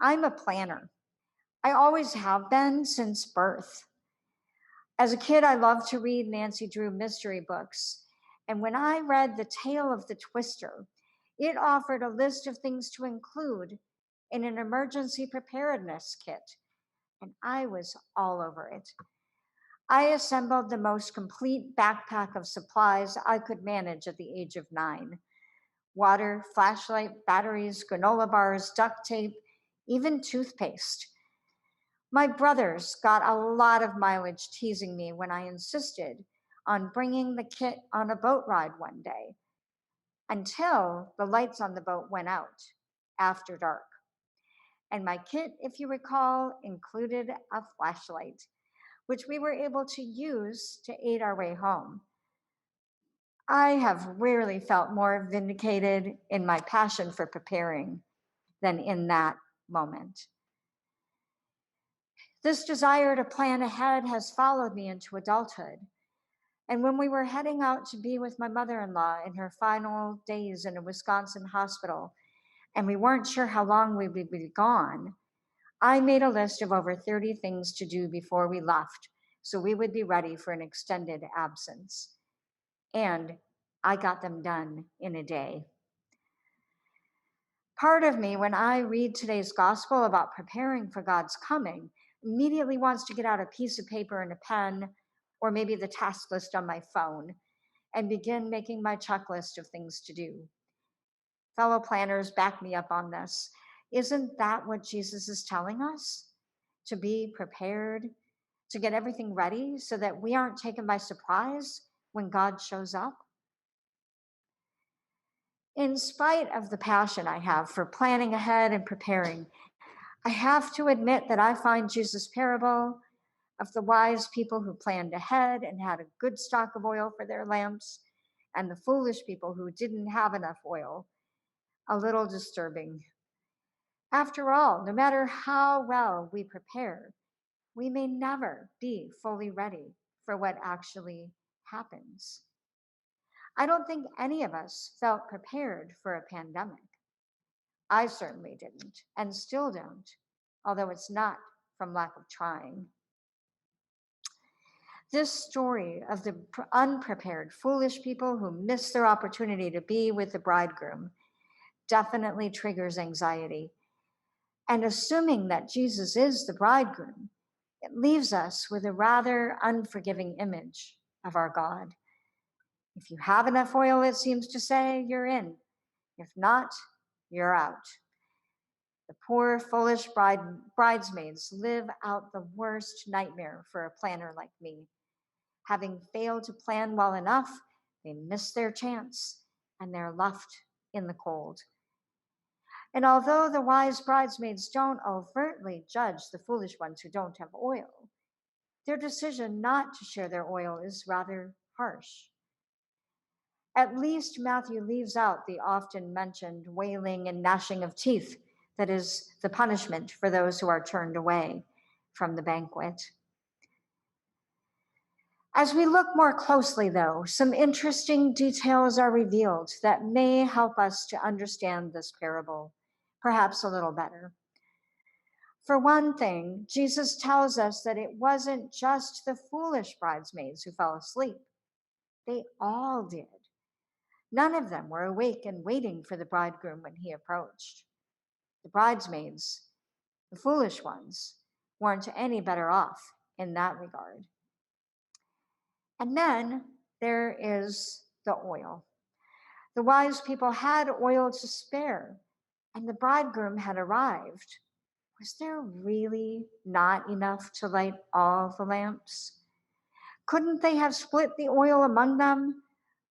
I'm a planner. I always have been since birth. As a kid, I loved to read Nancy Drew mystery books. And when I read The Tale of the Twister, it offered a list of things to include in an emergency preparedness kit. And I was all over it. I assembled the most complete backpack of supplies I could manage at the age of 9: water, flashlight, batteries, granola bars, duct tape, even toothpaste. My brothers got a lot of mileage teasing me when I insisted on bringing the kit on a boat ride one day until the lights on the boat went out after dark. And my kit, if you recall, included a flashlight, which we were able to use to aid our way home. I have rarely felt more vindicated in my passion for preparing than in that moment. This desire to plan ahead has followed me into adulthood. And when we were heading out to be with my mother in law in her final days in a Wisconsin hospital, and we weren't sure how long we would be gone, I made a list of over 30 things to do before we left so we would be ready for an extended absence. And I got them done in a day. Part of me, when I read today's gospel about preparing for God's coming, immediately wants to get out a piece of paper and a pen, or maybe the task list on my phone, and begin making my checklist of things to do. Fellow planners, back me up on this. Isn't that what Jesus is telling us? To be prepared, to get everything ready so that we aren't taken by surprise when God shows up? In spite of the passion I have for planning ahead and preparing, I have to admit that I find Jesus' parable of the wise people who planned ahead and had a good stock of oil for their lamps, and the foolish people who didn't have enough oil a little disturbing. After all, no matter how well we prepare, we may never be fully ready for what actually happens. I don't think any of us felt prepared for a pandemic. I certainly didn't, and still don't, although it's not from lack of trying. This story of the unprepared, foolish people who miss their opportunity to be with the bridegroom definitely triggers anxiety. And assuming that Jesus is the bridegroom, it leaves us with a rather unforgiving image of our God. If you have enough oil, it seems to say, you're in. If not, you're out. The poor, foolish bridesmaids live out the worst nightmare for a planner like me. Having failed to plan well enough, they miss their chance and they're left in the cold. And although the wise bridesmaids don't overtly judge the foolish ones who don't have oil, their decision not to share their oil is rather harsh. At least Matthew leaves out the often mentioned wailing and gnashing of teeth that is the punishment for those who are turned away from the banquet. As we look more closely, though, some interesting details are revealed that may help us to understand this parable perhaps a little better. For one thing, Jesus tells us that it wasn't just the foolish bridesmaids who fell asleep. They all did. None of them were awake and waiting for the bridegroom when he approached. The bridesmaids, the foolish ones, weren't any better off in that regard. And then there is the oil. The wise people had oil to spare, and the bridegroom had arrived. Was there really not enough to light all the lamps? Couldn't they have split the oil among them,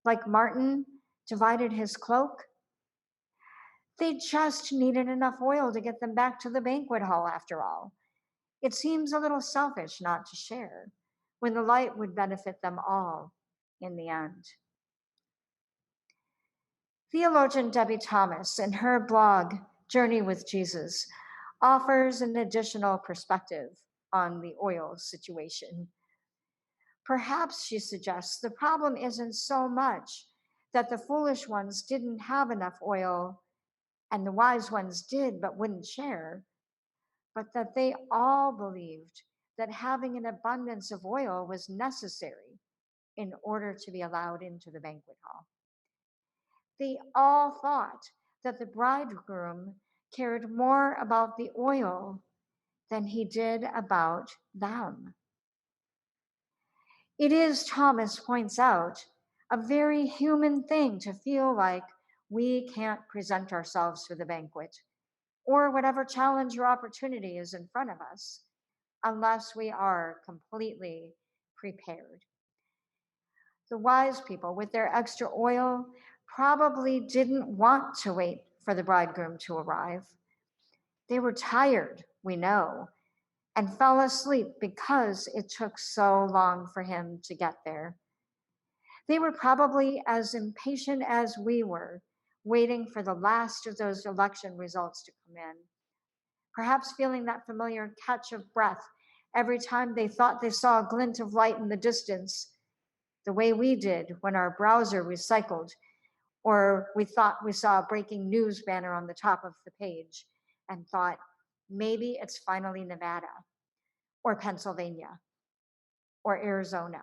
like Martin divided his cloak? They just needed enough oil to get them back to the banquet hall, after all. It seems a little selfish not to share, when the light would benefit them all in the end. Theologian Debbie Thomas, in her blog, Journey with Jesus, offers an additional perspective on the oil situation. Perhaps, she suggests, the problem isn't so much that the foolish ones didn't have enough oil and the wise ones did but wouldn't share. but that they all believed that having an abundance of oil was necessary in order to be allowed into the banquet hall. They all thought that the bridegroom cared more about the oil than he did about them. It is, Thomas points out, a very human thing to feel like we can't present ourselves for the banquet or whatever challenge or opportunity is in front of us unless we are completely prepared. The wise people with their extra oil probably didn't want to wait for the bridegroom to arrive. They were tired, we know, and fell asleep because it took so long for him to get there. They were probably as impatient as we were, waiting for the last of those election results to come in, perhaps feeling that familiar catch of breath every time they thought they saw a glint of light in the distance, the way we did when our browser recycled or we thought we saw a breaking news banner on the top of the page and thought, maybe it's finally Nevada or Pennsylvania or Arizona.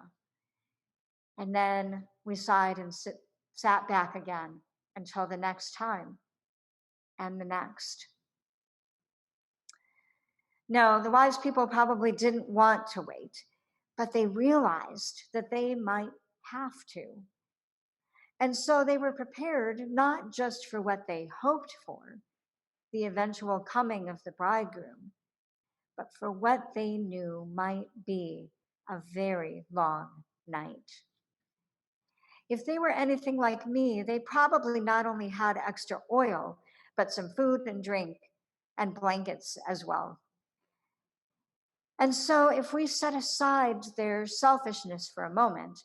And then we sighed and sat back again until the next time and the next. No, the wise people probably didn't want to wait, but they realized that they might have to. And so they were prepared not just for what they hoped for, the eventual coming of the bridegroom, but for what they knew might be a very long night. If they were anything like me, they probably not only had extra oil, but some food and drink and blankets as well. And so, if we set aside their selfishness for a moment,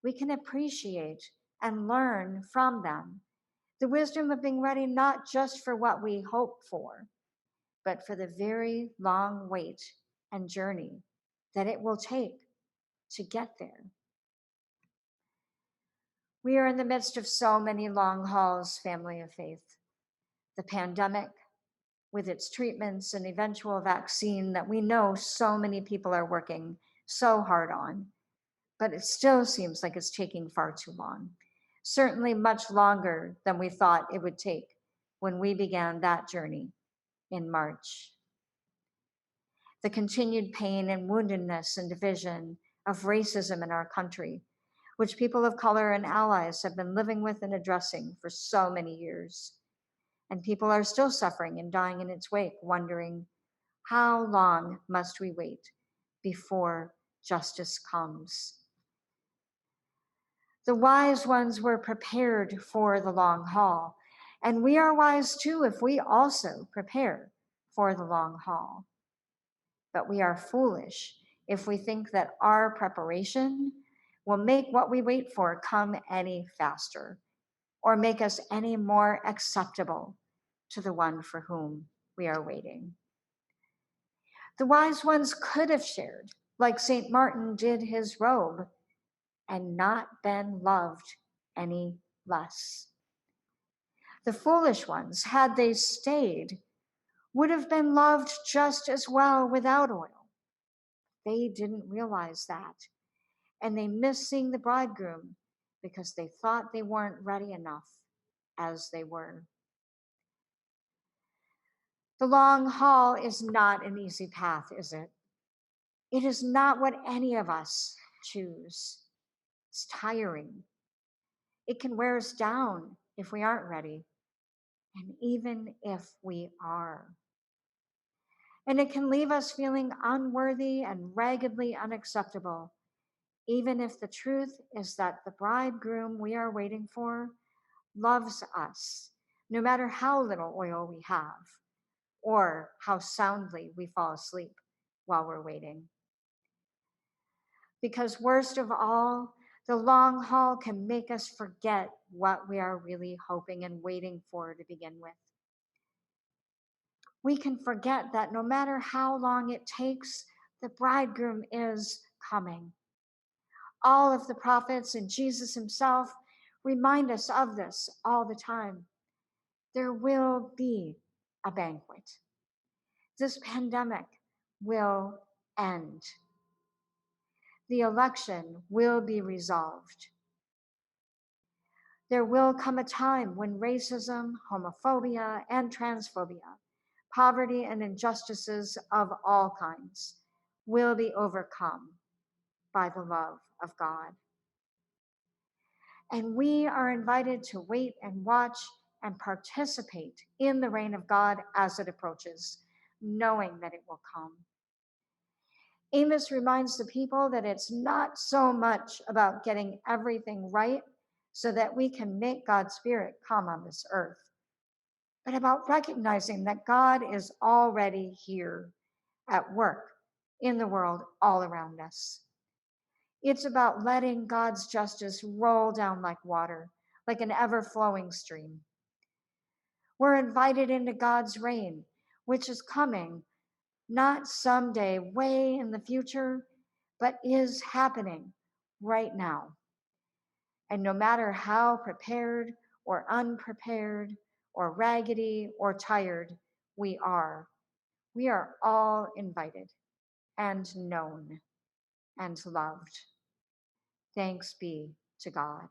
we can appreciate and learn from them the wisdom of being ready not just for what we hope for, but for the very long wait and journey that it will take to get there. We are in the midst of so many long hauls, family of faith. The pandemic, with its treatments and eventual vaccine that we know so many people are working so hard on, but it still seems like it's taking far too long. Certainly much longer than we thought it would take when we began that journey in March. The continued pain and woundedness and division of racism in our country, which people of color and allies have been living with and addressing for so many years. And people are still suffering and dying in its wake, wondering, how long must we wait before justice comes? The wise ones were prepared for the long haul, and we are wise too if we also prepare for the long haul. But we are foolish if we think that our preparation will make what we wait for come any faster or make us any more acceptable to the one for whom we are waiting. The wise ones could have shared, like St. Martin did his robe, and not been loved any less. The foolish ones, had they stayed, would have been loved just as well without oil. They didn't realize that, and they missed seeing the bridegroom because they thought they weren't ready enough as they were. The long haul is not an easy path, is it? It is not what any of us choose. It's tiring. It can wear us down if we aren't ready, and even if we are. And it can leave us feeling unworthy and raggedly unacceptable, even if the truth is that the bridegroom we are waiting for loves us, no matter how little oil we have, or how soundly we fall asleep while we're waiting. Because worst of all, the long haul can make us forget what we are really hoping and waiting for to begin with. We can forget that no matter how long it takes, the bridegroom is coming. All of the prophets and Jesus himself remind us of this all the time. There will be a banquet. this pandemic will end. The election will be resolved. There will come a time when racism, homophobia, and transphobia, poverty, and injustices of all kinds will be overcome by the love of God. And we are invited to wait and watch and participate in the reign of God as it approaches, knowing that it will come. Amos reminds the people that it's not so much about getting everything right so that we can make God's Spirit come on this earth, but about recognizing that God is already here at work in the world all around us. It's about letting God's justice roll down like water, like an ever flowing stream. We're invited into God's reign, which is coming not someday way in the future, but is happening right now. And no matter how prepared or unprepared or raggedy or tired we are all invited and known and loved. Thanks be to God.